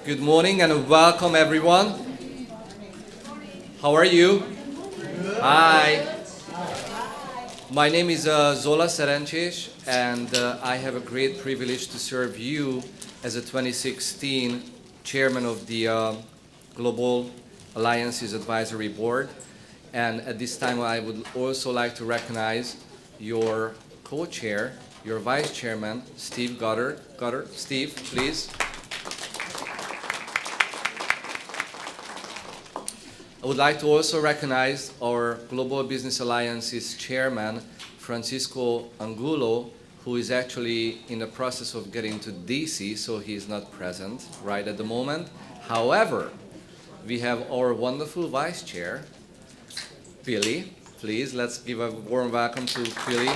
Good morning and welcome everyone. How are you? Hi. My name is Zola Serences, and I have a great privilege to serve you as a 2016 chairman of the Global Alliances Advisory Board. And at this time, I would also like to recognize your co-chair, your vice chairman, Steve Goddard. Steve, please. I would like to also recognize our Global Business Alliance's chairman, Francisco Angulo, who is actually in the process of getting to DC, so he is not present right at the moment. However, we have our wonderful vice chair, Philly. Please, let's give a warm welcome to Philly.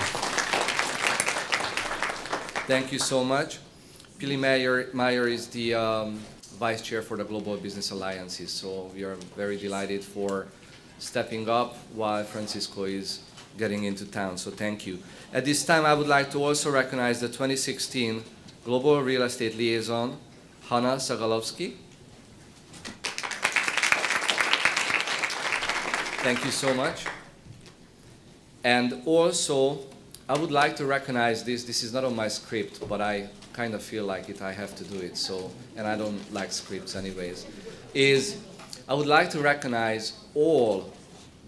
Thank you so much. Philly Meyer is the Vice Chair for the Global Business Alliances, so we are very delighted for stepping up while Francisco is getting into town, so thank you. At this time, I would like to also recognize the 2016 Global Real Estate Liaison, Hanna Sagalovsky. Thank you so much. And also, I would like to recognize this is not on my script, but I kind of feel like I have to do it, so, and I don't like scripts anyways, I would like to recognize all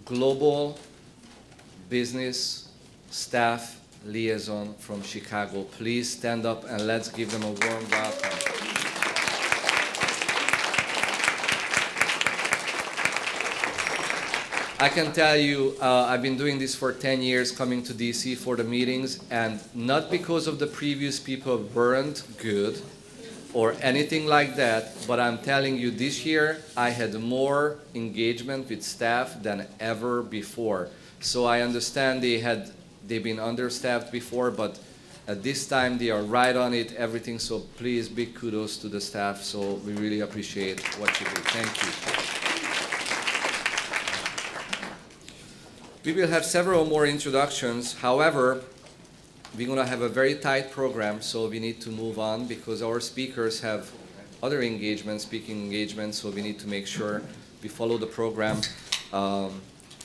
global business staff liaison from Chicago. Please stand up and let's give them a warm welcome. I can tell you, I've been doing this for 10 years, coming to DC for the meetings, and not because of the previous people weren't good or anything like that, but I'm telling you, this year I had more engagement with staff than ever before. So I understand they've been understaffed before, but at this time they are right on it, everything, so please, big kudos to the staff, so we really appreciate what you do. Thank you. We will have several more introductions. However, we're going to have a very tight program, so we need to move on because our speakers have other engagements, speaking engagements, so we need to make sure we follow the program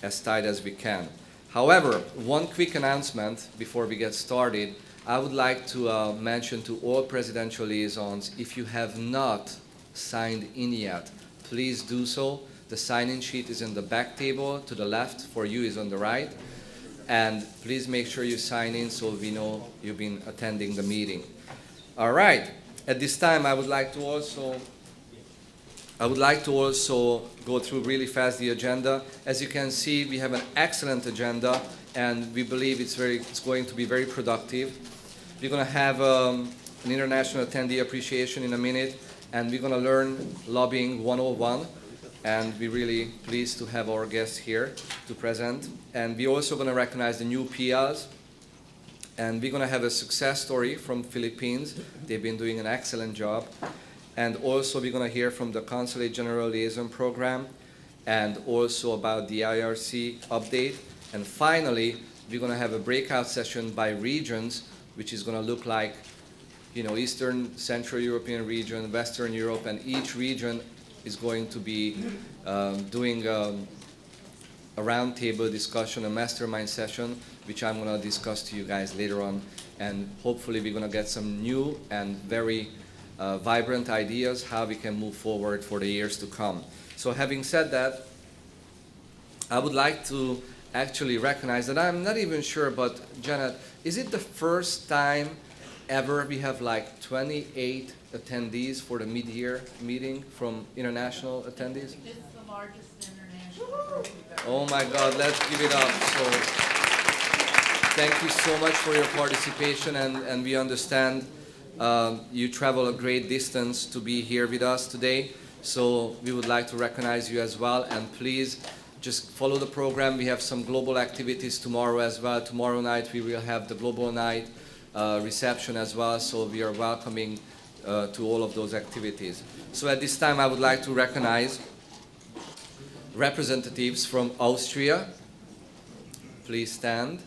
as tight as we can. However, one quick announcement before we get started. I would like to mention to all presidential liaisons, if you have not signed in yet, please do so. The sign-in sheet is in the back table. To the left, for you, is on the right. And please make sure you sign in so we know you've been attending the meeting. All right. At this time, I would like to also go through really fast the agenda. As you can see, we have an excellent agenda, and we believe it's going to be very productive. We're going to have an international attendee appreciation in a minute, and we're going to learn Lobbying 101. And we're really pleased to have our guests here to present. And we're also going to recognize the new PLs. And we're going to have a success story from Philippines. They've been doing an excellent job. And also we're going to hear from the Consulate General Liaison Program and also about the IRC update. And finally, we're going to have a breakout session by regions, which is going to look like, Eastern, Central European region, Western Europe, and each region is going to be doing a roundtable discussion, a mastermind session, which I'm going to discuss to you guys later on. And hopefully we're going to get some new and very vibrant ideas how we can move forward for the years to come. So having said that, I would like to actually recognize that I'm not even sure, but Janet, is it the first time ever we have like 28 attendees for the mid-year meeting from international attendees? It's the largest international group we've ever. Oh my God, let's give it up. So thank you so much for your participation, and we understand you travel a great distance to be here with us today. So we would like to recognize you as well, and please just follow the program. We have some global activities tomorrow as well. Tomorrow night we will have the Global Night reception as well, so we are welcoming to all of those activities. So at this time I would like to recognize representatives from Austria. Please stand.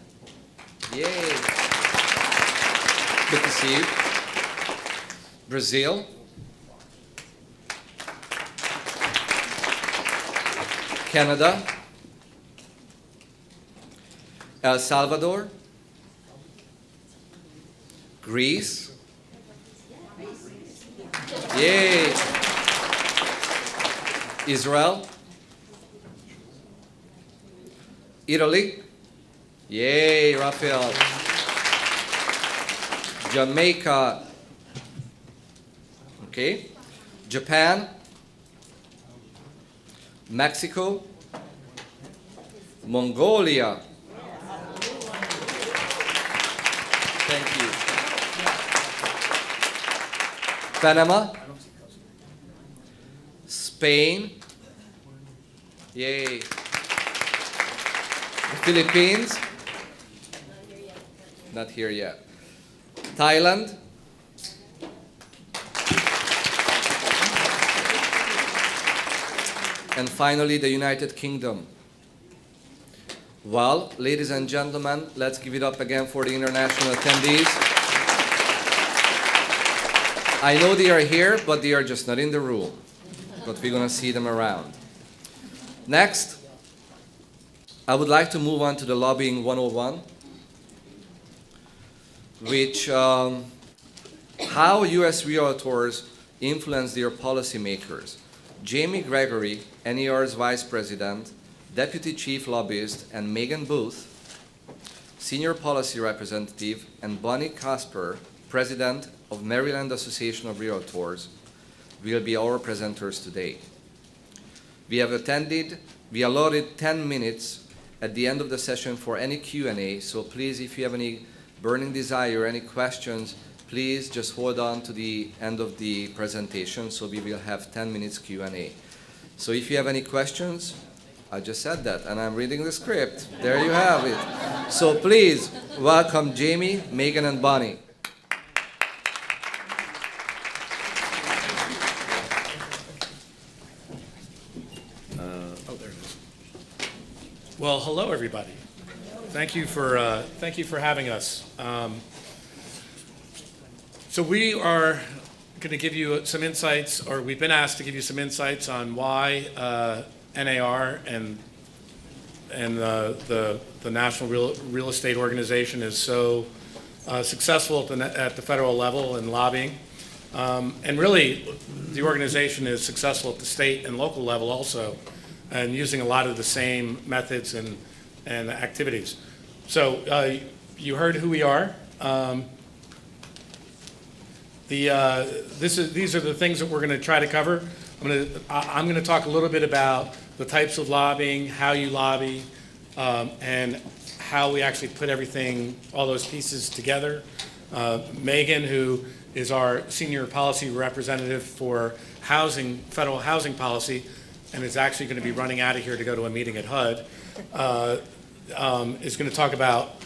Yay! Good to see you. Brazil. Canada, El Salvador, Greece, yay, Israel, Italy, yay, Raphael, Jamaica, okay, Japan, Mexico, Mongolia, thank you, Panama, Spain, yay, the Philippines, not here yet, Thailand, and finally the United Kingdom. Well, ladies and gentlemen, let's give it up again for the international attendees. I know they are here, but they are just not in the room. But we're going to see them around. Next, I would like to move on to the Lobbying 101, which how U.S. Realtors influence their policymakers. Jamie Gregory, NAR's Vice President, Deputy Chief Lobbyist, and Megan Booth, Senior Policy Representative, and Bonnie Casper, President of Maryland Association of Realtors, will be our presenters today. We allotted 10 minutes at the end of the session for any Q&A, so please, if you have any burning desire, any questions, please just hold on to the end of the presentation, so we will have 10 minutes Q&A. So if you have any questions, I just said that, and I'm reading the script. There you have it. So please, welcome Jamie, Megan, and Bonnie. There it is. Well, hello, everybody. Thank you for having us. So we are going to give you some insights, or we've been asked to give you some insights on why NAR and the National Real Estate Organization is so successful at the federal level in lobbying. And really, the organization is successful at the state and local level also, and using a lot of the same methods and activities. So you heard who we are. These are the things that we're going to try to cover. I'm going to talk a little bit about the types of lobbying, how you lobby, and how we actually put everything, all those pieces together. Megan, who is our senior policy representative for housing, federal housing policy, and is actually going to be running out of here to go to a meeting at HUD, is going to talk about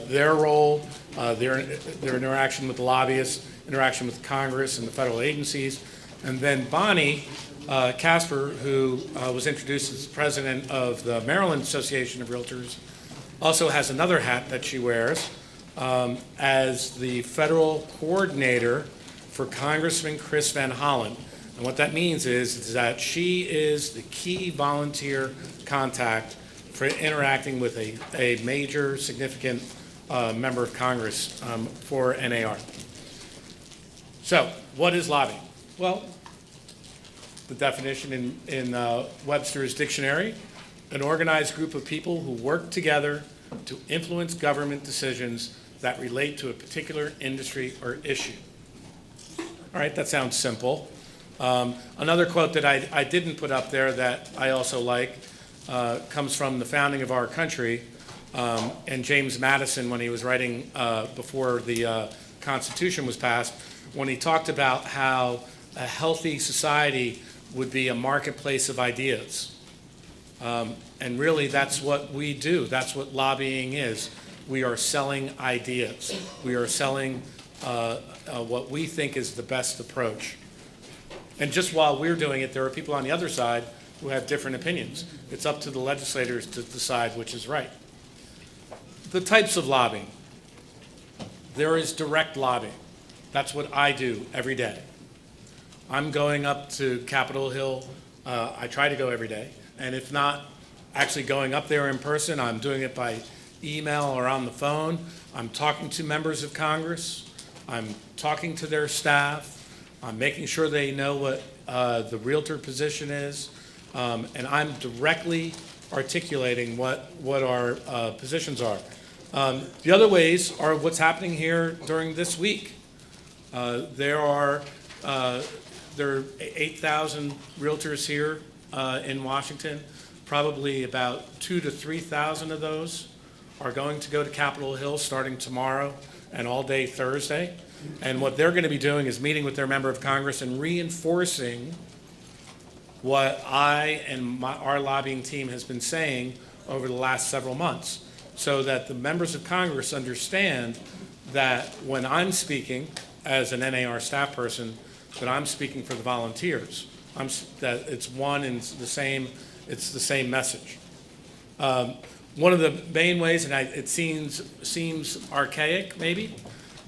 their role, their interaction with the lobbyists, interaction with Congress and the federal agencies. And then Bonnie Casper, who was introduced as president of the Maryland Association of Realtors, also has another hat that she wears as the federal coordinator for Congressman Chris Van Hollen. And what that means is that she is the key volunteer contact for interacting with a major, significant member of Congress for NAR. So, what is lobbying? Well, the definition in Webster's dictionary: an organized group of people who work together to influence government decisions that relate to a particular industry or issue. All right, that sounds simple. Another quote that I didn't put up there that I also like comes from the founding of our country, and James Madison, when he was writing before the Constitution was passed, when he talked about how a healthy society would be a marketplace of ideas. And really, that's what we do. That's what lobbying is. We are selling ideas. We are selling what we think is the best approach. And just while we're doing it, there are people on the other side who have different opinions. It's up to the legislators to decide which is right. The types of lobbying. There is direct lobbying. That's what I do every day. I'm going up to Capitol Hill. I try to go every day. And if not, actually going up there in person. I'm doing it by email or on the phone. I'm talking to members of Congress. I'm talking to their staff. I'm making sure they know what the Realtor position is. And I'm directly articulating what our positions are. The other ways are what's happening here during this week. There are 8,000 realtors here in Washington. Probably about 2,000 to 3,000 of those are going to go to Capitol Hill starting tomorrow and all day Thursday. And what they're going to be doing is meeting with their member of Congress and reinforcing what I and our lobbying team has been saying over the last several months, so that the members of Congress understand that when I'm speaking as an NAR staff person, that I'm speaking for the volunteers. That it's one and it's the same message. One of the main ways, and it seems archaic maybe,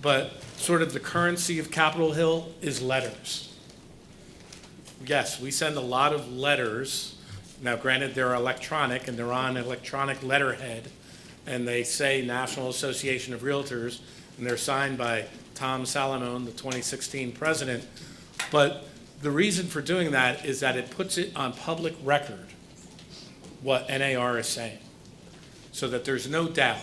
but sort of the currency of Capitol Hill is letters. Yes, we send a lot of letters. Now, granted, they're electronic and they're on electronic letterhead, and they say National Association of Realtors, and they're signed by Tom Salamone, the 2016 president. But the reason for doing that is that it puts it on public record what NAR is saying, so that there's no doubt.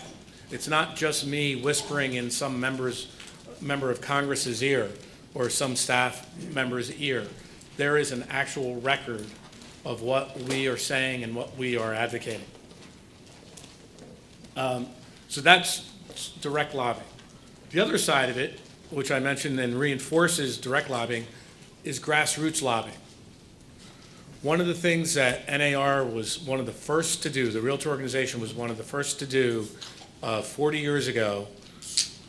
It's not just me whispering in some member of Congress's ear or some staff member's ear. There is an actual record of what we are saying and what we are advocating. So that's direct lobbying. The other side of it, which I mentioned and reinforces direct lobbying, is grassroots lobbying. One of the things that NAR was one of the first to do, the Realtor organization was one of the first to do 40 years ago,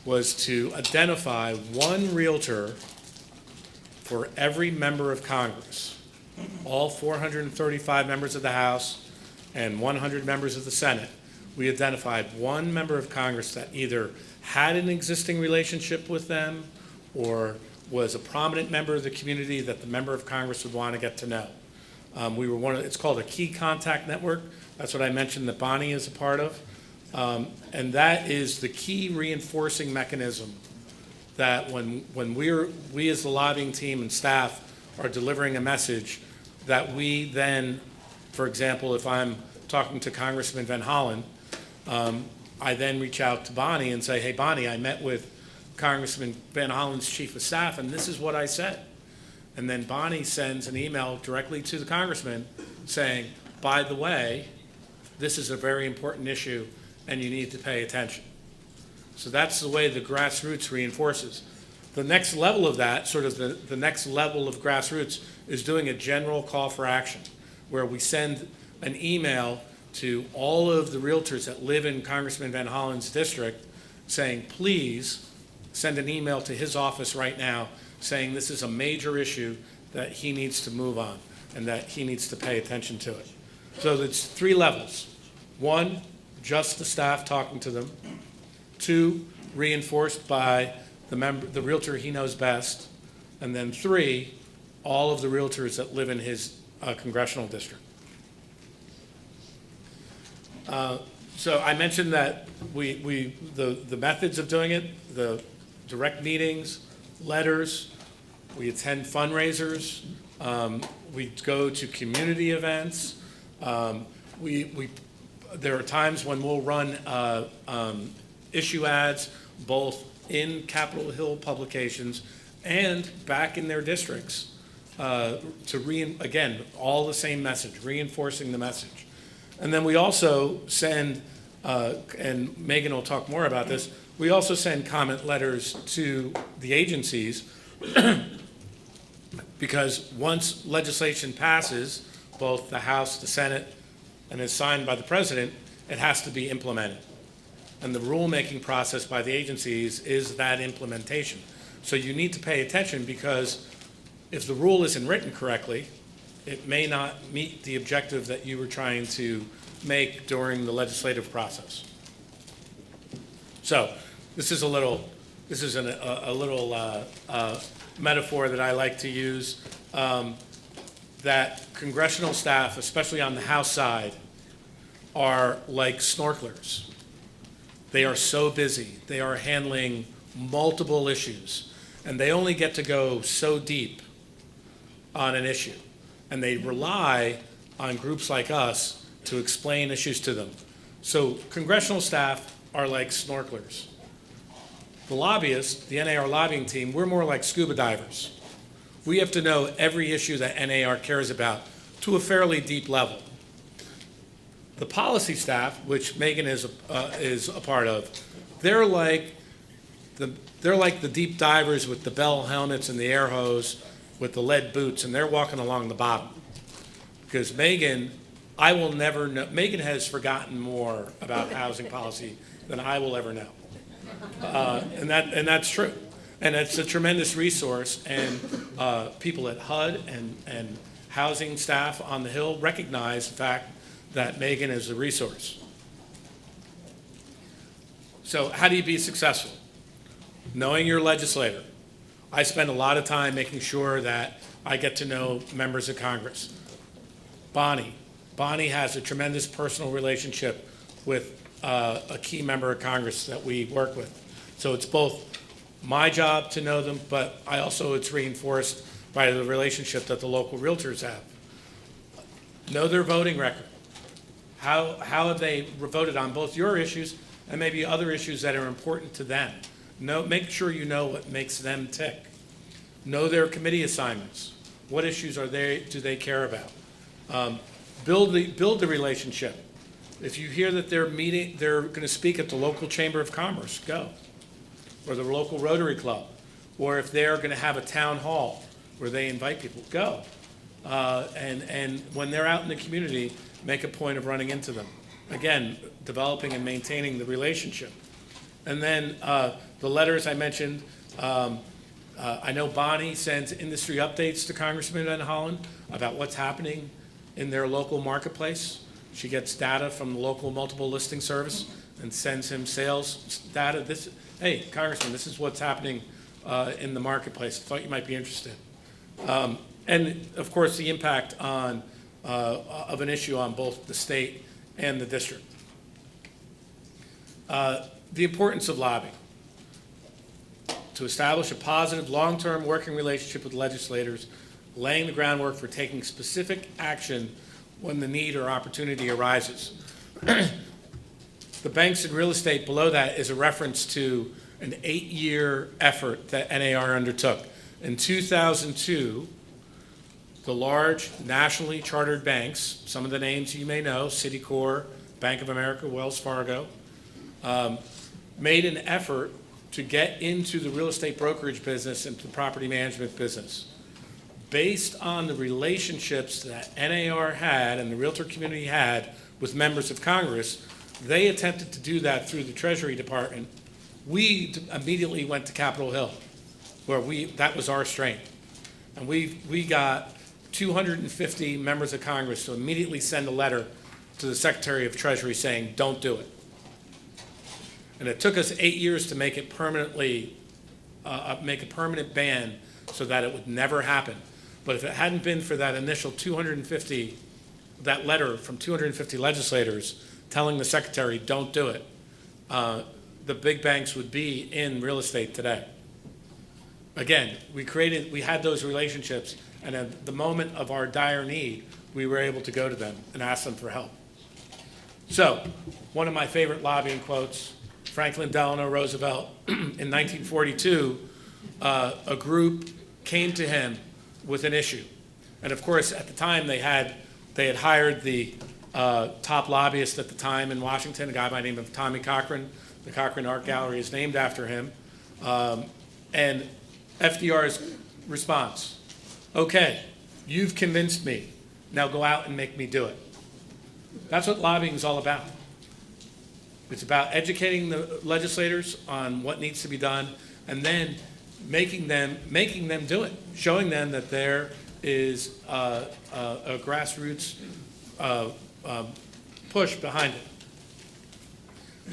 was to identify one realtor for every member of Congress, all 435 members of the House and 100 members of the Senate. We identified one member of Congress that either had an existing relationship with them or was a prominent member of the community that the member of Congress would want to get to know. We were it's called a key contact network. That's what I mentioned that Bonnie is a part of. And that is the key reinforcing mechanism that when we as the lobbying team and staff are delivering a message, that we then, for example, if I'm talking to Congressman Van Hollen, I then reach out to Bonnie and say, hey, Bonnie, I met with Congressman Van Hollen's chief of staff, and this is what I said. And then Bonnie sends an email directly to the congressman saying, by the way, this is a very important issue, and you need to pay attention. So that's the way the grassroots reinforces. The next level of that, sort of the next level of grassroots, is doing a general call for action, where we send an email to all of the realtors that live in Congressman Van Hollen's district saying, please send an email to his office right now saying this is a major issue that he needs to move on and that he needs to pay attention to it. So it's three levels. One, just the staff talking to them. Two, reinforced by the realtor he knows best. And then three, all of the realtors that live in his congressional district. So I mentioned that the methods of doing it, the direct meetings, letters, we attend fundraisers, we go to community events, there are times when we'll run issue ads both in Capitol Hill publications and back in their districts again, all the same message, reinforcing the message. And then we also send, and Megan will talk more about this, we also send comment letters to the agencies because once legislation passes, both the House, the Senate, and is signed by the President, it has to be implemented. And the rulemaking process by the agencies is that implementation. So you need to pay attention because if the rule isn't written correctly, it may not meet the objective that you were trying to make during the legislative process. So this is a little metaphor that I like to use, that congressional staff, especially on the House side, are like snorkelers. They are so busy. They are handling multiple issues, and they only get to go so deep on an issue. And they rely on groups like us to explain issues to them. So congressional staff are like snorkelers. The lobbyists, the NAR lobbying team, we're more like scuba divers. We have to know every issue that NAR cares about to a fairly deep level. The policy staff, which Megan is a part of, they're like the deep divers with the bell helmets and the air hose with the lead boots, and they're walking along the bottom. Because Megan, I will never know, Megan has forgotten more about housing policy than I will ever know. And that's true. And it's a tremendous resource, and people at HUD and housing staff on the Hill recognize the fact that Megan is a resource. So how do you be successful? Knowing your legislator. I spend a lot of time making sure that I get to know members of Congress. Bonnie has a tremendous personal relationship with a key member of Congress that we work with. So it's both my job to know them, but it's reinforced by the relationship that the local realtors have. Know their voting record. How have they voted on both your issues and maybe other issues that are important to them? Make sure you know what makes them tick. Know their committee assignments. What issues do they care about? Build the relationship. If you hear that they're going to speak at the local Chamber of Commerce, go. Or the local Rotary Club. Or if they're going to have a town hall where they invite people, go. And when they're out in the community, make a point of running into them. Again, developing and maintaining the relationship. And then the letters I mentioned, I know Bonnie sends industry updates to Congressman Van Hollen about what's happening in their local marketplace. She gets data from the local multiple listing service and sends him sales data. Hey, Congressman, this is what's happening in the marketplace. I thought you might be interested. And of course, the impact of an issue on both the state and the district. The importance of lobbying. To establish a positive long-term working relationship with legislators, laying the groundwork for taking specific action when the need or opportunity arises. The banks and real estate below that is a reference to an 8-year effort that NAR undertook. In 2002, the large nationally chartered banks, some of the names you may know, Citicorp, Bank of America, Wells Fargo, made an effort to get into the real estate brokerage business and the property management business. Based on the relationships that NAR had and the realtor community had with members of Congress, they attempted to do that through the Treasury Department. We immediately went to Capitol Hill, where that was our strength. And we got 250 members of Congress to immediately send a letter to the Secretary of Treasury saying, don't do it. And it took us 8 years to make it permanently, make a permanent ban so that it would never happen. But if it hadn't been for that initial that letter from 250 legislators telling the Secretary, don't do it, the big banks would be in real estate today. Again, we had those relationships, and at the moment of our dire need, we were able to go to them and ask them for help. So, one of my favorite lobbying quotes, Franklin Delano Roosevelt, in 1942, a group came to him with an issue. And of course, at the time, they had hired the top lobbyist at the time in Washington, a guy by the name of Tommy Cochran. The Cochran Art Gallery is named after him. And FDR's response, okay, you've convinced me. Now go out and make me do it. That's what lobbying is all about. It's about educating the legislators on what needs to be done, and then making them do it, showing them that there is a grassroots push behind it.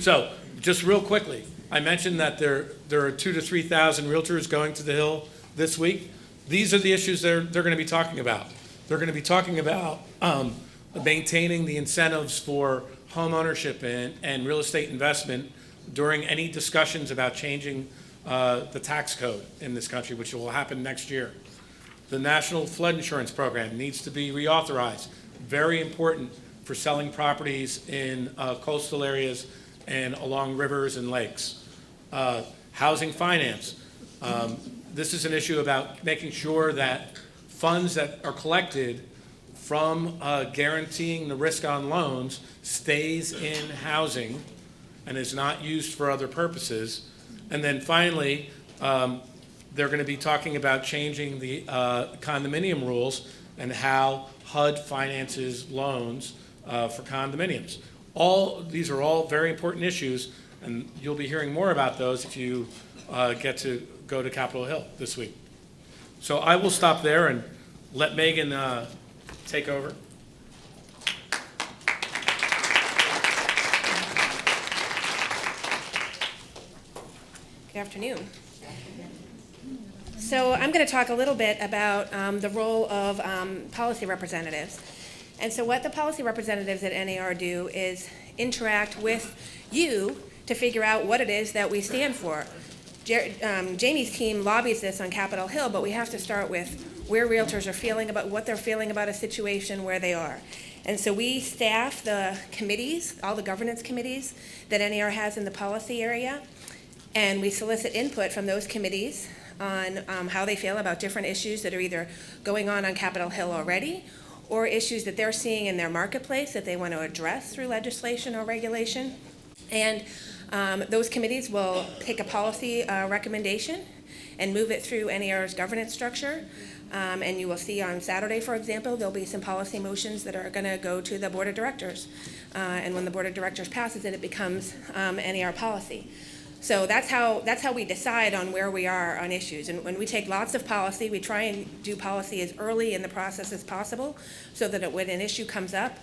So, just real quickly, I mentioned that there are 2,000 to 3,000 realtors going to the Hill this week. These are the issues they're going to be talking about. They're going to be talking about maintaining the incentives for home ownership and real estate investment during any discussions about changing the tax code in this country, which will happen next year. The National Flood Insurance Program needs to be reauthorized. Very important for selling properties in coastal areas and along rivers and lakes. Housing finance. This is an issue about making sure that funds that are collected from guaranteeing the risk on loans stays in housing and is not used for other purposes. And then finally, they're going to be talking about changing the condominium rules and how HUD finances loans for condominiums. These are all very important issues, and you'll be hearing more about those if you get to go to Capitol Hill this week. So I will stop there and let Megan take over. Good afternoon. So I'm going to talk a little bit about the role of policy representatives. And so what the policy representatives at NAR do is interact with you to figure out what it is that we stand for. Jamie's team lobbies this on Capitol Hill, but we have to start with where realtors are feeling about what they're feeling about a situation where they are. And so we staff the committees, all the governance committees that NAR has in the policy area, and we solicit input from those committees on how they feel about different issues that are either going on Capitol Hill already or issues that they're seeing in their marketplace that they want to address through legislation or regulation. And those committees will pick a policy recommendation and move it through NAR's governance structure. And you will see on Saturday, for example, there'll be some policy motions that are going to go to the Board of Directors. And when the Board of Directors passes it, it becomes NAR policy. So that's how we decide on where we are on issues. And when we take lots of policy, we try and do policy as early in the process as possible so that when an issue comes up,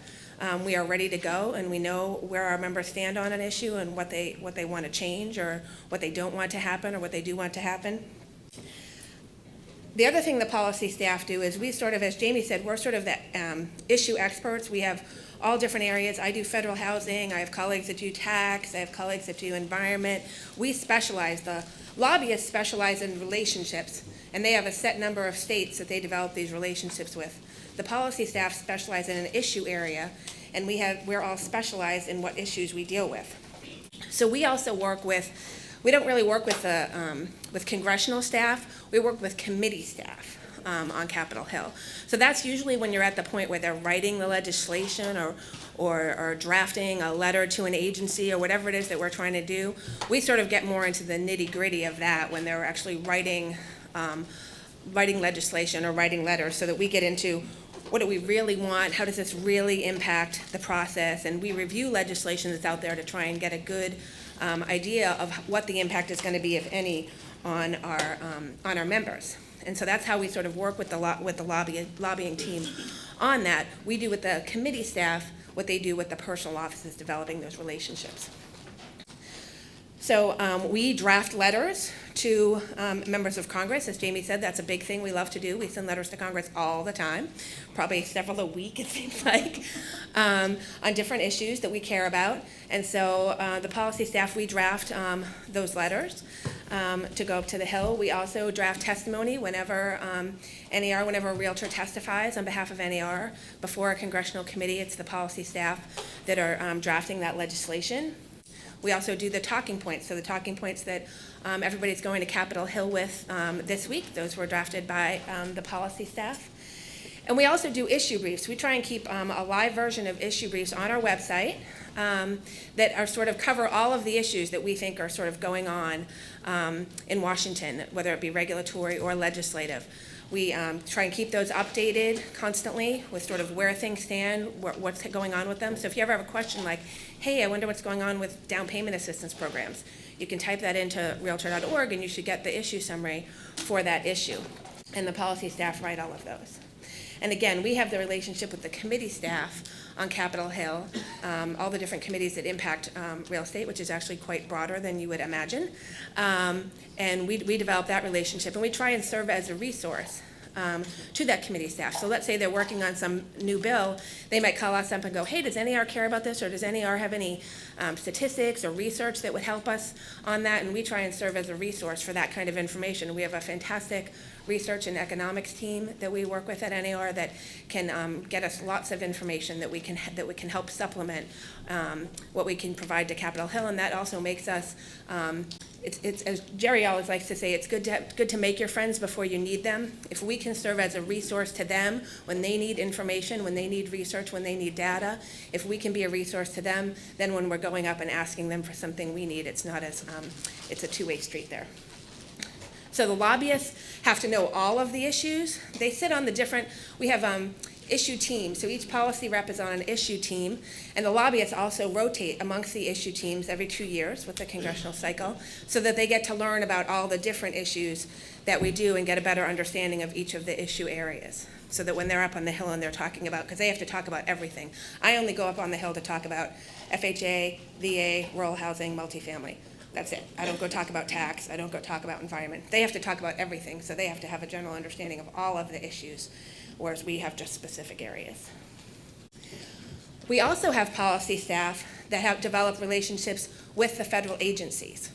we are ready to go and we know where our members stand on an issue and what they want to change or what they don't want to happen or what they do want to happen. The other thing the policy staff do is we sort of, as Jamie said, we're sort of the issue experts. We have all different areas. I do federal housing. I have colleagues that do tax. I have colleagues that do environment. We specialize. The lobbyists specialize in relationships, and they have a set number of states that they develop these relationships with. The policy staff specialize in an issue area, and we're all specialized in what issues we deal with. So we also work with, we don't really work with congressional staff. We work with committee staff on Capitol Hill. So that's usually when you're at the point where they're writing the legislation or drafting a letter to an agency or whatever it is that we're trying to do. We sort of get more into the nitty-gritty of that when they're actually writing legislation or writing letters, so that we get into what do we really want, how does this really impact the process, and we review legislation that's out there to try and get a good idea of what the impact is going to be, if any, on our members. And so that's how we sort of work with the lobbying team on that. We do with the committee staff what they do with the personal offices developing those relationships. So we draft letters to members of Congress. As Jamie said, that's a big thing we love to do. We send letters to Congress all the time, probably several a week, it seems like, on different issues that we care about. And so the policy staff, we draft those letters to go up to the Hill. We also draft testimony whenever whenever a realtor testifies on behalf of NAR before a congressional committee. It's the policy staff that are drafting that legislation. We also do the talking points. So the talking points that everybody's going to Capitol Hill with this week, those were drafted by the policy staff. And we also do issue briefs. We try and keep a live version of issue briefs on our website that are sort of cover all of the issues that we think are sort of going on in Washington, whether it be regulatory or legislative. We try and keep those updated constantly with sort of where things stand, what's going on with them. So if you ever have a question like, hey, I wonder what's going on with down payment assistance programs, you can type that into Realtor.org and you should get the issue summary for that issue. And the policy staff write all of those. And again, we have the relationship with the committee staff on Capitol Hill, all the different committees that impact real estate, which is actually quite broader than you would imagine. And we develop that relationship, and we try and serve as a resource to that committee staff. So let's say they're working on some new bill, they might call us up and go, hey, does NAR care about this, or does NAR have any statistics or research that would help us on that? And we try and serve as a resource for that kind of information. We have a fantastic research and economics team that we work with at NAR that can get us lots of information that we can help supplement what we can provide to Capitol Hill, and that also makes us. It's as Jerry always likes to say, it's good to make your friends before you need them. If we can serve as a resource to them when they need information, when they need research, when they need data, if we can be a resource to them, then when we're going up and asking them for something we need, it's not as it's a two-way street there. So the lobbyists have to know all of the issues. They sit on the different, we have issue teams. So each policy rep is on an issue team, and the lobbyists also rotate amongst the issue teams every 2 years with the congressional cycle, so that they get to learn about all the different issues that we do and get a better understanding of each of the issue areas. So that when they're up on the Hill and they're talking about, because they have to talk about everything. I only go up on the Hill to talk about FHA, VA, rural housing, multifamily. That's it. I don't go talk about tax. I don't go talk about environment. They have to talk about everything, so they have to have a general understanding of all of the issues, whereas we have just specific areas. We also have policy staff that have developed relationships with the federal agencies.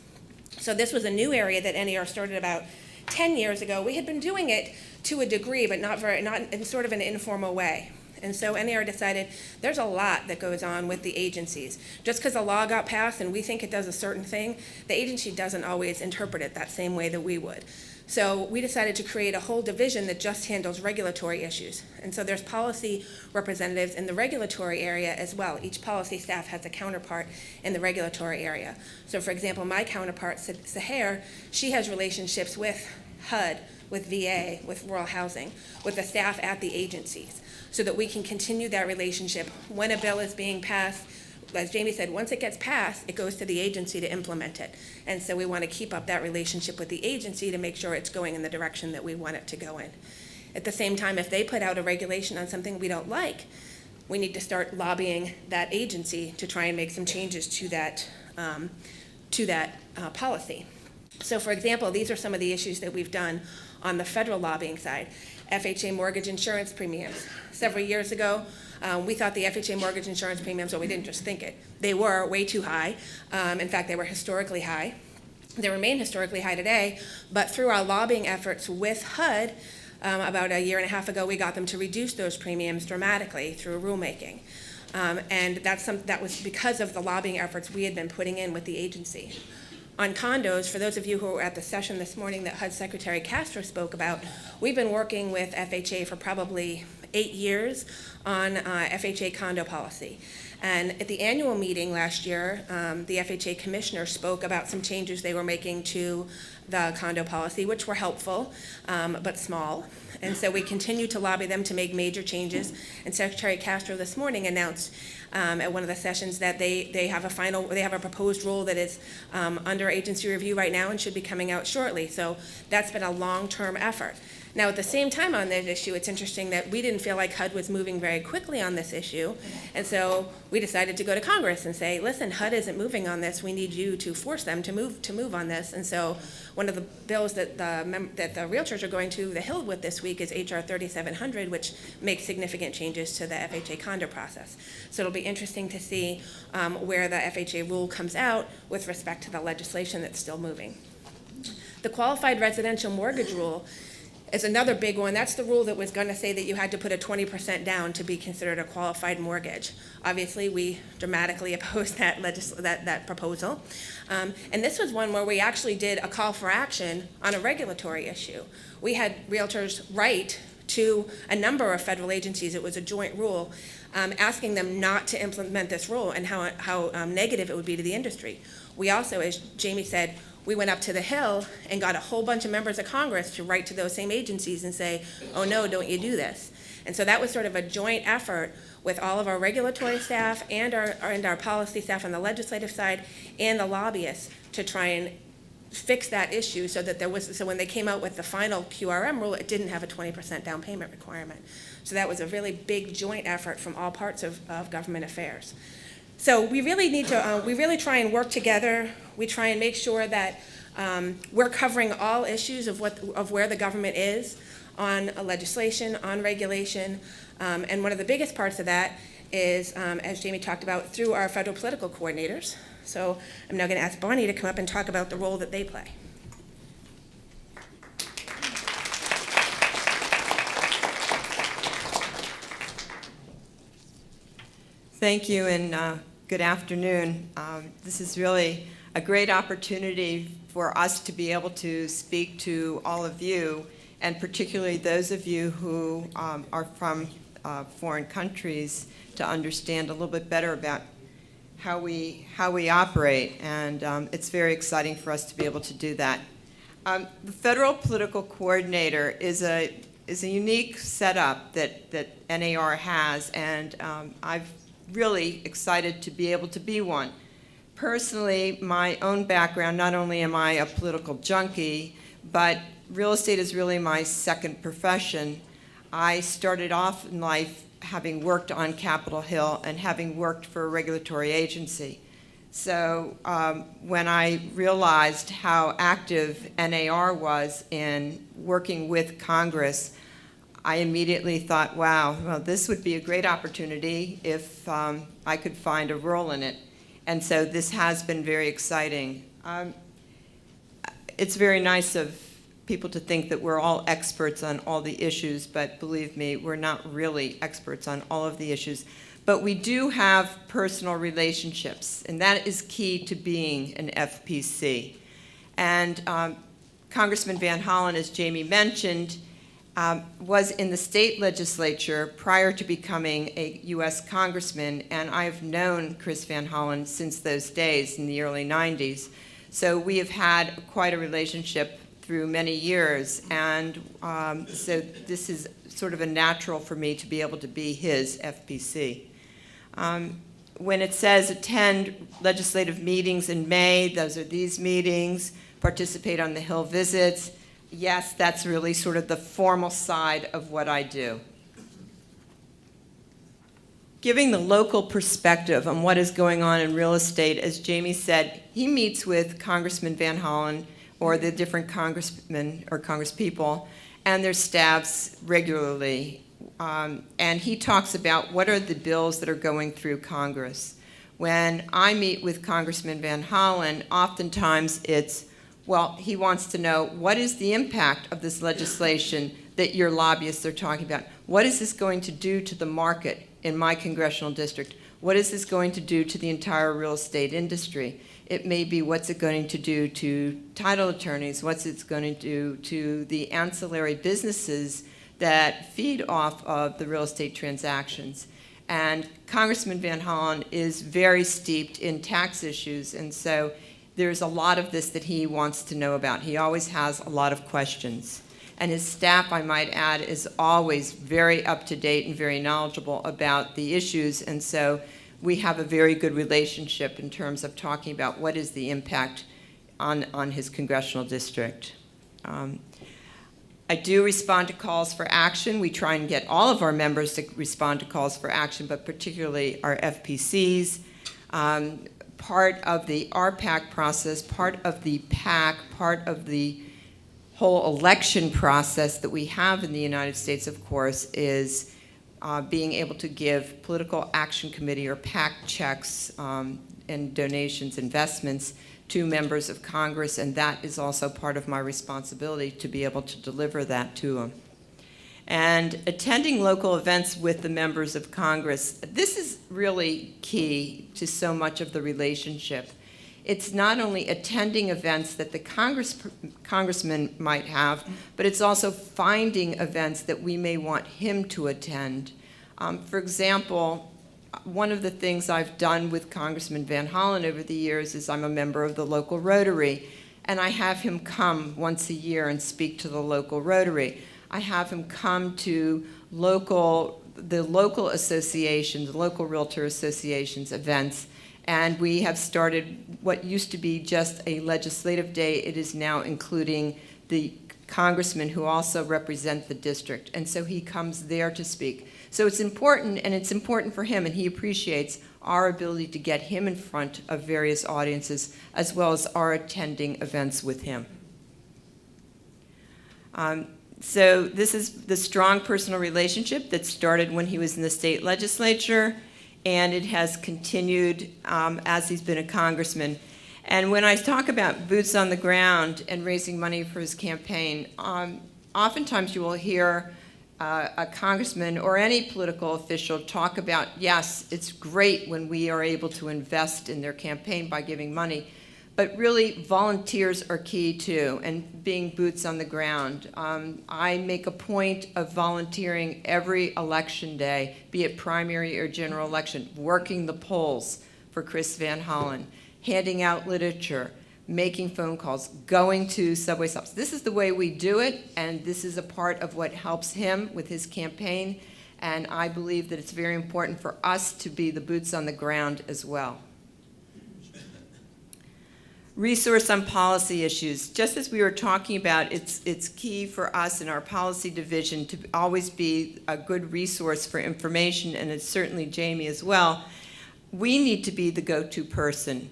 So this was a new area that NAR started about 10 years ago. We had been doing it to a degree, but not in sort of an informal way. And so NAR decided there's a lot that goes on with the agencies. Just because a law got passed and we think it does a certain thing, the agency doesn't always interpret it that same way that we would. So we decided to create a whole division that just handles regulatory issues. And so there's policy representatives in the regulatory area as well. Each policy staff has a counterpart in the regulatory area. So for example, my counterpart, Sahar, she has relationships with HUD, with VA, with rural housing, with the staff at the agencies, so that we can continue that relationship when a bill is being passed. As Jamie said, once it gets passed, it goes to the agency to implement it. And so we want to keep up that relationship with the agency to make sure it's going in the direction that we want it to go in. At the same time, if they put out a regulation on something we don't like, we need to start lobbying that agency to try and make some changes to that policy. So for example, these are some of the issues that we've done on the federal lobbying side. FHA mortgage insurance premiums. Several years ago, we thought the FHA mortgage insurance premiums, well, we didn't just think it. They were way too high. In fact, they were historically high. They remain historically high today, but through our lobbying efforts with HUD, about a year and a half ago, we got them to reduce those premiums dramatically through rulemaking. And that was because of the lobbying efforts we had been putting in with the agency. On condos, for those of you who were at the session this morning that HUD Secretary Casper spoke about, we've been working with FHA for probably 8 years on FHA condo policy. And at the annual meeting last year, the FHA commissioner spoke about some changes they were making to the condo policy, which were helpful, but small. And so we continue to lobby them to make major changes. And Secretary Castro this morning announced at one of the sessions that they have a proposed rule that is under agency review right now and should be coming out shortly. So that's been a long-term effort. Now, at the same time on this issue, it's interesting that we didn't feel like HUD was moving very quickly on this issue, and so we decided to go to Congress and say, listen, HUD isn't moving on this. We need you to force them to move on this. And so one of the bills that the Realtors are going to the Hill with this week is HR 3700, which makes significant changes to the FHA condo process. So it'll be interesting to see where the FHA rule comes out with respect to the legislation that's still moving. The qualified residential mortgage rule is another big one. That's the rule that was going to say that you had to put a 20% down to be considered a qualified mortgage. Obviously, we dramatically opposed that proposal. And this was one where we actually did a call for action on a regulatory issue. We had Realtors write to a number of federal agencies. It was a joint rule, asking them not to implement this rule and how negative it would be to the industry. We also, as Jamie said, we went up to the Hill and got a whole bunch of members of Congress to write to those same agencies and say, oh no, don't you do this. And so that was sort of a joint effort with all of our regulatory staff and our policy staff on the legislative side and the lobbyists to try and fix that issue so that so when they came out with the final QRM rule, it didn't have a 20% down payment requirement. So that was a really big joint effort from all parts of government affairs. So we really need to, we really try and work together. We try and make sure that we're covering all issues of where the government is on legislation, on regulation, and one of the biggest parts of that is, as Jamie talked about, through our federal political coordinators. So I'm now going to ask Bonnie to come up and talk about the role that they play. Thank you, and good afternoon. This is really a great opportunity for us to be able to speak to all of you, and particularly those of you who are from foreign countries, to understand a little bit better about how we operate, and it's very exciting for us to be able to do that. The Federal Political Coordinator is a unique setup that NAR has, and I've really excited to be able to be one. Personally, my own background, not only am I a political junkie, but real estate is really my second profession. I started off in life having worked on Capitol Hill and having worked for a regulatory agency. So when I realized how active NAR was in working with Congress, I immediately thought, wow, well, this would be a great opportunity if I could find a role in it. And so this has been very exciting. It's very nice of people to think that we're all experts on all the issues, but believe me, we're not really experts on all of the issues. But we do have personal relationships, and that is key to being an FPC. And Congressman Van Hollen, as Jamie mentioned, was in the state legislature prior to becoming a U.S. congressman, and I've known Chris Van Hollen since those days in the early 90s. So we have had quite a relationship through many years, and so this is sort of a natural for me to be able to be his FPC. When it says attend legislative meetings in May, those are these meetings, participate on the Hill visits, yes, that's really sort of the formal side of what I do. Giving the local perspective on what is going on in real estate, as Jamie said, he meets with Congressman Van Hollen or the different congressmen or congresspeople and their staffs regularly. And he talks about what are the bills that are going through Congress. When I meet with Congressman Van Hollen, oftentimes it's, well, he wants to know what is the impact of this legislation that your lobbyists are talking about. What is this going to do to the market in my congressional district? What is this going to do to the entire real estate industry? It may be what's it going to do to title attorneys, what's it going to do to the ancillary businesses that feed off of the real estate transactions. And Congressman Van Hollen is very steeped in tax issues, and so there's a lot of this that he wants to know about. He always has a lot of questions. And his staff, I might add, is always very up to date and very knowledgeable about the issues, and so we have a very good relationship in terms of talking about what is the impact on his congressional district. I do respond to calls for action. We try and get all of our members to respond to calls for action, but particularly our FPCs. Part of the RPAC process, part of the PAC, part of the whole election process that we have in the United States, of course, is being able to give political action committee or PAC checks and donations, investments to members of Congress, and that is also part of my responsibility to be able to deliver that to them. And attending local events with the members of Congress, this is really key to so much of the relationship. It's not only attending events that the congressman might have, but it's also finding events that we may want him to attend. For example, one of the things I've done with Congressman Van Hollen over the years is I'm a member of the local Rotary, and I have him come once a year and speak to the local Rotary. I have him come to the local associations, the local Realtor associations events, and we have started what used to be just a legislative day. It is now including the congressmen who also represent the district, and so he comes there to speak. So it's important, and it's important for him, and he appreciates our ability to get him in front of various audiences, as well as our attending events with him. So this is the strong personal relationship that started when he was in the state legislature, and it has continued as he's been a congressman. And when I talk about boots on the ground and raising money for his campaign, oftentimes you will hear a congressman or any political official talk about, yes, it's great when we are able to invest in their campaign by giving money, but really volunteers are key too, and being boots on the ground. I make a point of volunteering every election day, be it primary or general election, working the polls for Chris Van Hollen, handing out literature, making phone calls, going to subway stops. This is the way we do it, and this is a part of what helps him with his campaign, and I believe that it's very important for us to be the boots on the ground as well. Resource on policy issues. Just as we were talking about, it's key for us in our policy division to always be a good resource for information, and it's certainly Jamie as well. We need to be the go-to person.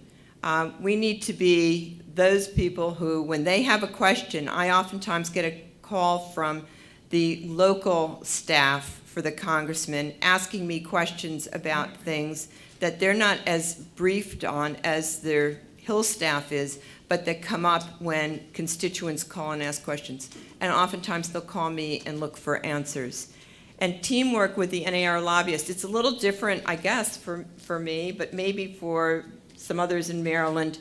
We need to be those people who, when they have a question, I oftentimes get a call from the local staff for the congressman asking me questions about things that they're not as briefed on as their Hill staff is, but that come up when constituents call and ask questions. And oftentimes they'll call me and look for answers. And teamwork with the NAR Lobbyist, it's a little different, I guess, for me, but maybe for some others in Maryland.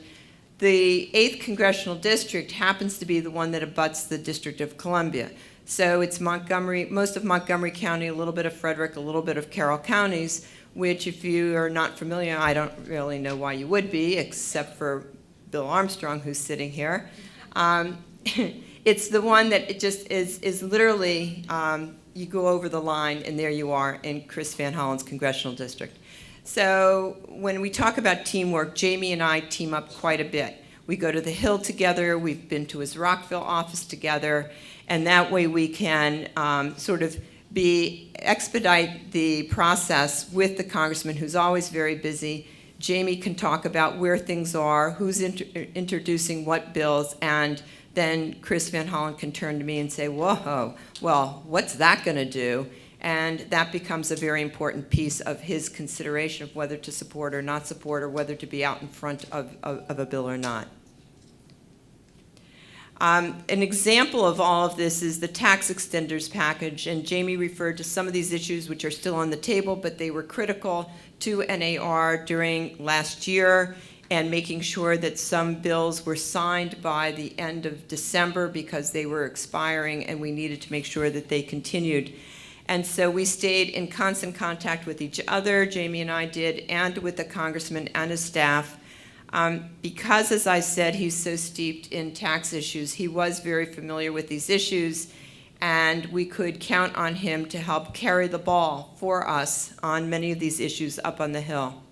The 8th Congressional District happens to be the one that abuts the District of Columbia. So it's Montgomery, most of Montgomery County, a little bit of Frederick, a little bit of Carroll counties, which if you are not familiar, I don't really know why you would be, except for Bill Armstrong, who's sitting here. It's the one that it just is literally, you go over the line and there you are in Chris Van Hollen's congressional district. So when we talk about teamwork, Jamie and I team up quite a bit. We go to the Hill together, we've been to his Rockville office together, and that way we can sort of expedite the process with the congressman, who's always very busy. Jamie can talk about where things are, who's introducing what bills, and then Chris Van Hollen can turn to me and say, whoa, well, what's that going to do? And that becomes a very important piece of his consideration of whether to support or not support, or whether to be out in front of a bill or not. An example of all of this is the tax extenders package, and Jamie referred to some of these issues which are still on the table, but they were critical to NAR during last year, and making sure that some bills were signed by the end of December because they were expiring, and we needed to make sure that they continued. And so we stayed in constant contact with each other, Jamie and I did, and with the congressman and his staff. Because, as I said, he's so steeped in tax issues, he was very familiar with these issues, and we could count on him to help carry the ball for us on many of these issues up on the Hill.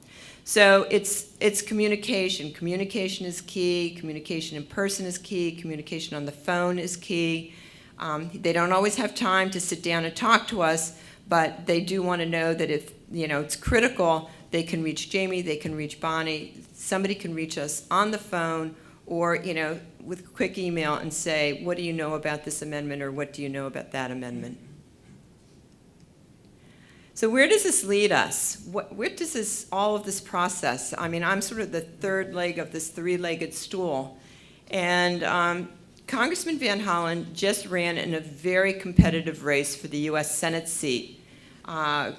So it's communication. Communication is key. Communication in person is key. Communication on the phone is key. They don't always have time to sit down and talk to us, but they do want to know that if it's critical, they can reach Jamie, they can reach Bonnie, somebody can reach us on the phone, or with a quick email and say, what do you know about this amendment, or what do you know about that amendment? So where does this lead us? Where does all of this process? I mean, I'm sort of the third leg of this three-legged stool, and Congressman Van Hollen just ran in a very competitive race for the U.S. Senate seat. Senator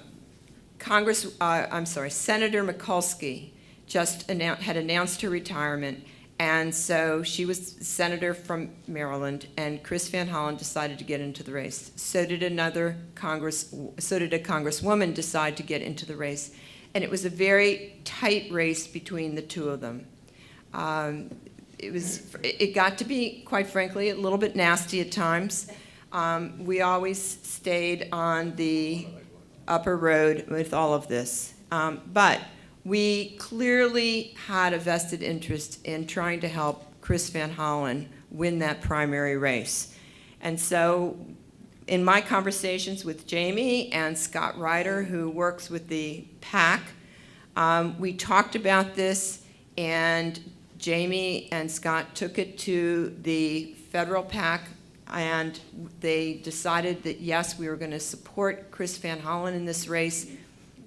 Mikulski just had announced her retirement, and so she was senator from Maryland, and Chris Van Hollen decided to get into the race. So did a congresswoman decide to get into the race, and it was a very tight race between the two of them. It got to be, quite frankly, a little bit nasty at times. We always stayed on the upper road with all of this. But we clearly had a vested interest in trying to help Chris Van Hollen win that primary race. And so in my conversations with Jamie and Scott Ryder, who works with the PAC, we talked about this, and Jamie and Scott took it to the federal PAC and they decided that, yes, we were going to support Chris Van Hollen in this race,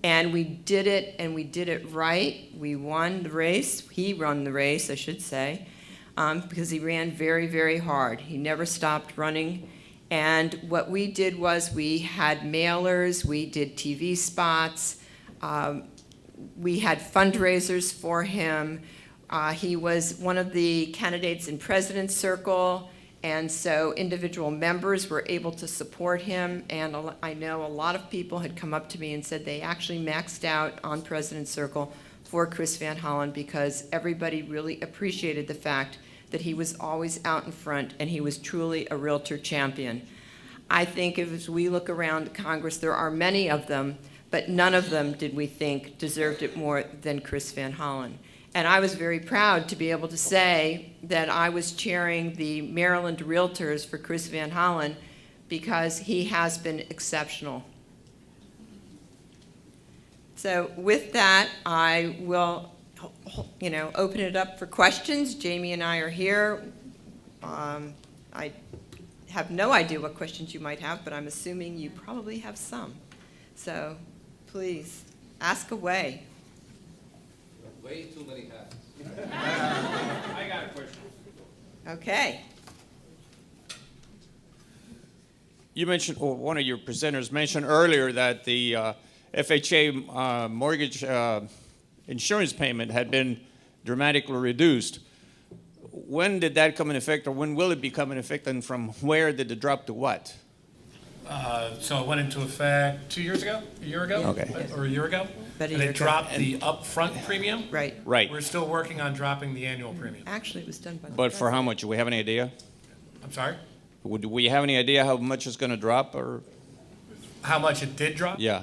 and we did it, and we did it right. We won the race. He won the race, I should say, because he ran very, very hard. He never stopped running. And what we did was we had mailers, we did TV spots, we had fundraisers for him. He was one of the candidates in President's Circle, and so individual members were able to support him. And I know a lot of people had come up to me and said they actually maxed out on President's Circle for Chris Van Hollen because everybody really appreciated the fact that he was always out in front and he was truly a realtor champion. I think as we look around Congress, there are many of them, but none of them did we think deserved it more than Chris Van Hollen. And I was very proud to be able to say that I was chairing the Maryland Realtors for Chris Van Hollen because he has been exceptional. So with that, I will, open it up for questions. Jamie and I are here. I have no idea what questions you might have, but I'm assuming you probably have some. So please, ask away. Way too many hats. I got a question. Okay. You mentioned, or one of your presenters mentioned earlier that the FHA mortgage insurance payment had been dramatically reduced. When did that come in effect, or when will it become in effect, and from where did it drop to what? So it went into effect 2 years ago, a year ago? Okay. Or a year ago? About a And year it ago. dropped the upfront premium? Right. Right. We're still working on dropping the annual premium. Actually, it was done by the But for how president. much? Do we have any idea? I'm sorry? Do we have any idea how much it's going to drop, or? How much it did drop? Yeah.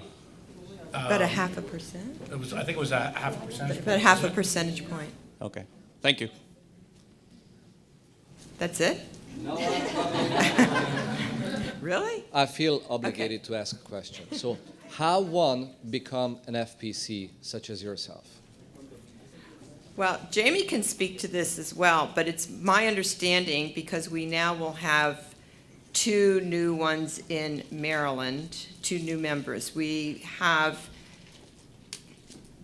About a 0.5%? It was, I think it was a 0.5%. About 0.5 percentage point. Okay. Thank you. That's it? Really? I feel obligated to ask a question. So how one become an FPC such as yourself? Well, Jamie can speak to this as well, but it's my understanding, because we now will have 2 new ones in Maryland, 2 new members. We have,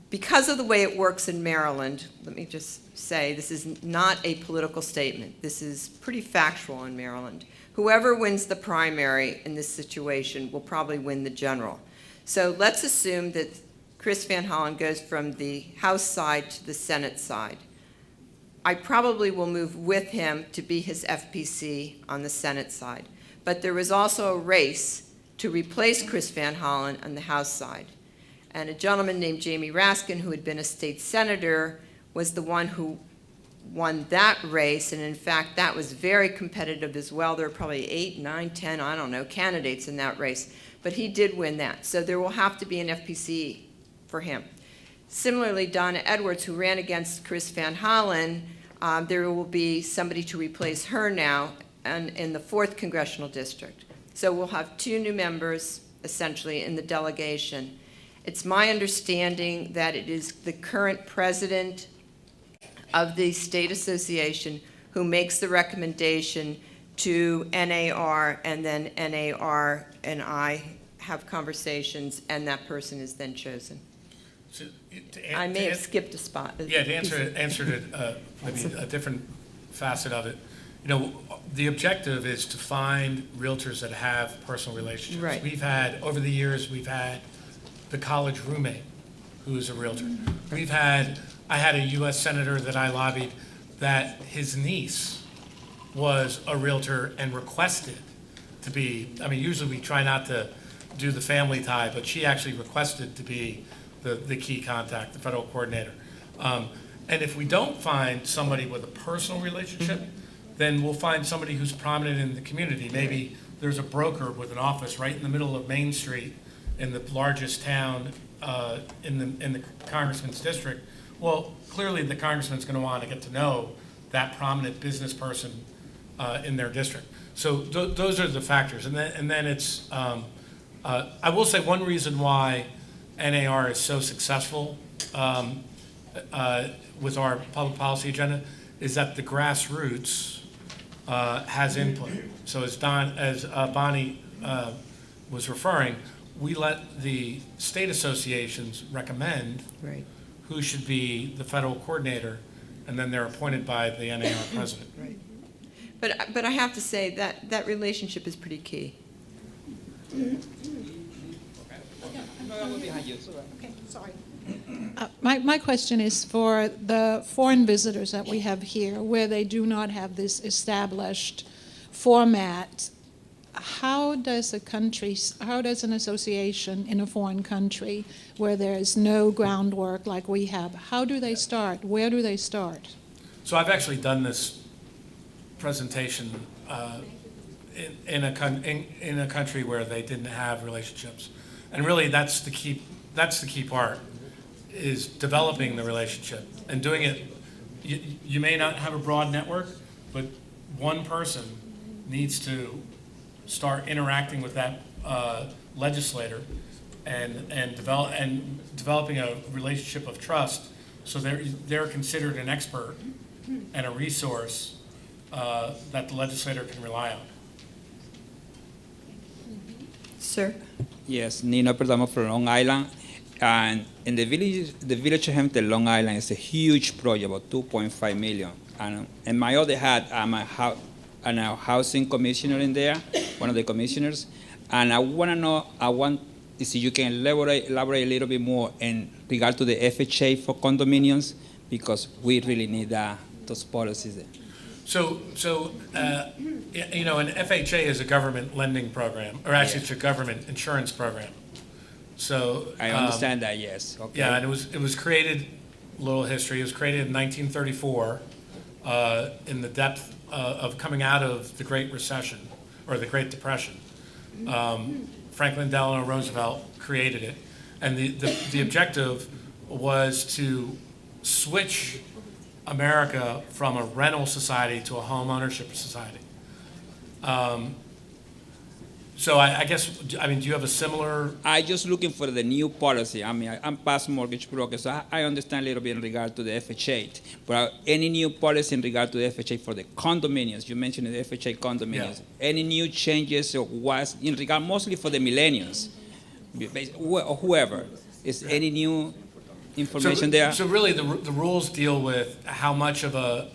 because of the way it works in Maryland, let me just say, this is not a political statement. This is pretty factual in Maryland. Whoever wins the primary in this situation will probably win the general. So let's assume that Chris Van Hollen goes from the House side to the Senate side. I probably will move with him to be his FPC on the Senate side. But there was also a race to replace Chris Van Hollen on the House side. And a gentleman named Jamie Raskin, who had been a state senator, was the one who won that race. And in fact, that was very competitive as well. There were probably 8, 9, 10, I don't know, candidates in that race. But he did win that. So there will have to be an FPC for him. Similarly, Donna Edwards, who ran against Chris Van Hollen, there will be somebody to replace her now in the 4th Congressional District. So we'll have 2 new members, essentially, in the delegation. It's my understanding that it is the current president of the state association who makes the recommendation to NAR, and then NAR and I have conversations, and that person is then chosen. So, I may have skipped a spot. Yeah, to answer it, maybe a different facet of it. The objective is to find realtors that have personal relationships. Right. Over the years, we've had the college roommate who is a realtor. I had a U.S. senator that I lobbied that his niece was a realtor and requested to be, usually we try not to do the family tie, but she actually requested to be the key contact, the federal coordinator. And if we don't find somebody with a personal relationship, then we'll find somebody who's prominent in the community. Maybe there's a broker with an office right in the middle of Main Street in the largest town in the congressman's district. Well, clearly the congressman's going to want to get to know that prominent business person in their district. So those are the factors. And then it's, I will say one reason why NAR is so successful with our public policy agenda is that the grassroots has input. So as Bonnie was referring, we let the state associations recommend Right. who should be the federal coordinator, and then they're appointed by the NAR president. Right. But I have to say that relationship is pretty key. My question is for the foreign visitors that we have here, where they do not have this established format. How does an association in a foreign country where there is no groundwork like we have, how do they start? Where do they start? So I've actually done this presentation in a country where they didn't have relationships, and really that's the key part, is developing the relationship and doing it. You may not have a broad network, but one person needs to start interacting with that legislator and developing a relationship of trust, so they're considered an expert and a resource that the legislator can rely on. Sir? Yes, Nino Perdomo from Long Island. And in the village of Hampton, Long Island is a huge project, about 2.5 million. And in my other hat, I'm a housing commissioner in there, one of the commissioners. And I want to know, to see you can elaborate a little bit more in regard to the FHA for condominiums, because we really need those policies there. So an FHA is a government lending program, or actually it's a government insurance program. So I understand that, yes. Okay. yeah, and it was created. A little history. It was created in 1934, in the depth of coming out of the Great Recession or the Great Depression. Franklin Delano Roosevelt created it, and the objective was to switch America from a rental society to a home ownership society. So I guess, do you have a similar? I just looking for the new policy. I mean, I'm past mortgage broker, so I understand a little bit in regard to the FHA. But any new policy in regard to the FHA for the condominiums? You mentioned the FHA condominiums. Yeah. Any new changes or was in regard mostly for the millennials, whoever? Is any new information there? So really, the rules deal with how much of a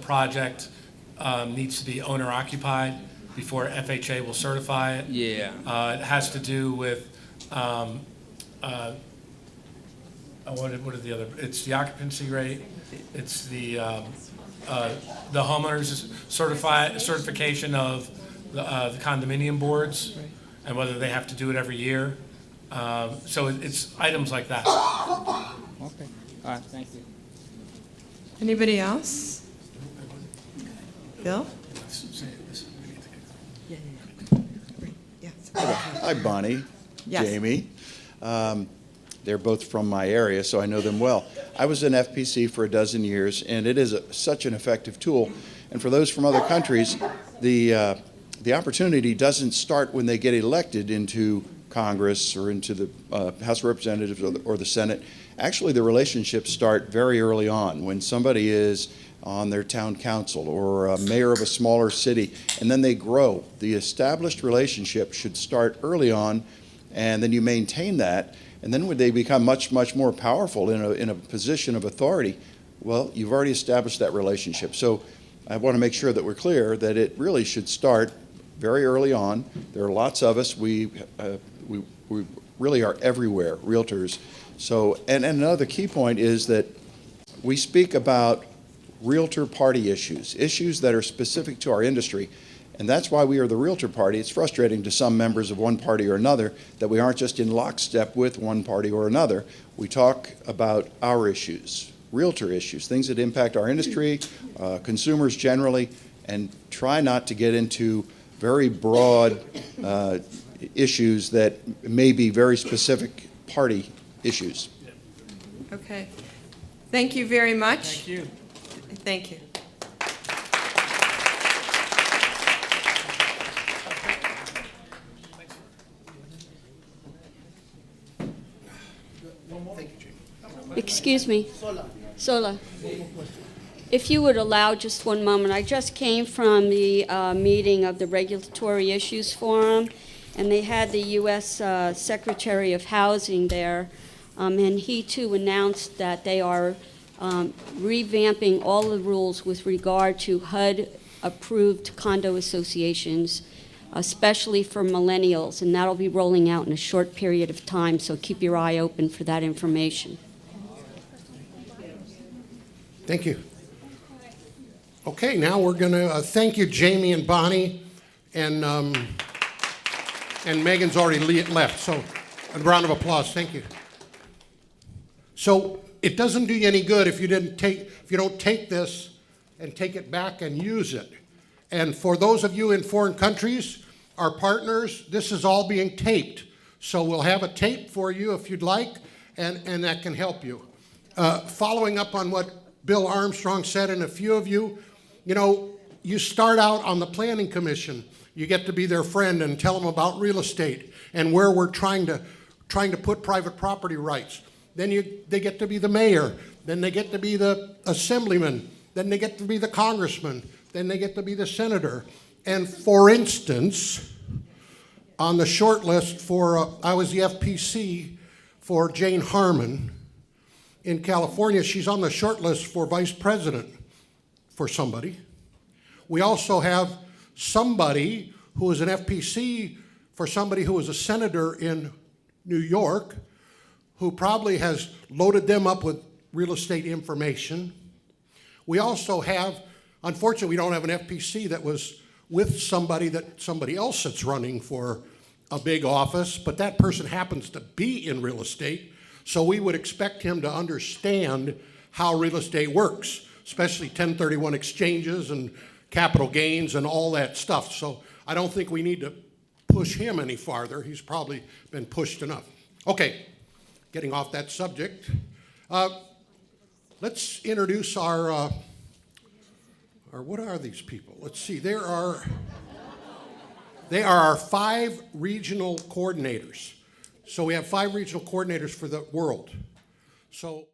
project needs to be owner occupied before FHA will certify it. Yeah. It has to do with what are the other? It's the occupancy rate. It's the homeowners certification of the condominium boards, and whether they have to do it every year. So it's items like that. Okay. All right. Thank you. Anybody else? Bill? Hi, Bonnie, Yes. Jamie. They're both from my area, so I know them well. I was in FPC for a dozen years, and it is such an effective tool. And for those from other countries, the opportunity doesn't start when they get elected into Congress or into the House of Representatives or the Senate. Actually, the relationships start very early on, when somebody is on their town council or a mayor of a smaller city, and then they grow. The established relationship should start early on, and then you maintain that, and then when they become much, much more powerful in a position of authority, well, you've already established that relationship. So I want to make sure that we're clear that it really should start very early on. There are lots of us. We really are everywhere, realtors. So, and another key point is that we speak about realtor party issues that are specific to our industry. And that's why we are the realtor party. It's frustrating to some members of one party or another that we aren't just in lockstep with one party or another. We talk about our issues, realtor issues, things that impact our industry, consumers generally, and try not to get into very broad issues that may be very specific party issues. Okay. Thank you very much. Thank you. Thank you. Excuse me. Sola. If you would allow just one moment, I just came from the meeting of the Regulatory Issues Forum, and they had the U.S. Secretary of Housing there, and he too announced that they are revamping all the rules with regard to HUD-approved condo associations, especially for millennials, and that'll be rolling out in a short period of time, so keep your eye open for that information. Thank you. Okay, now we're going to thank you, Jamie and Bonnie, and Megan's already left, so a round of applause. Thank you. So it doesn't do you any good if you don't take this and take it back and use it. And for those of you in foreign countries, our partners, this is all being taped. So we'll have a tape for you if you'd like, and that can help you. Following up on what Bill Armstrong said, and a few of you, you know, you start out on the Planning Commission. You get to be their friend and tell them about real estate and where we're trying to put private property rights. Then they get to be the mayor. Then they get to be the assemblyman. Then they get to be the congressman. Then they get to be the senator. And for instance, on the short list for, I was the FPC for Jane Harmon in California. She's on the short list for vice president for somebody. We also have somebody who is an FPC for somebody who is a senator in New York, who probably has loaded them up with real estate information. We also have, unfortunately, we don't have an FPC that was with somebody else that's running for a big office, but that person happens to be in real estate, so we would expect him to understand how real estate works, especially 1031 exchanges and capital gains and all that stuff. So I don't think we need to push him any farther. He's probably been pushed enough. Okay, getting off that subject. Let's introduce our what are these people? Let's see, they are our 5 regional coordinators. So we have 5 regional coordinators for the world. So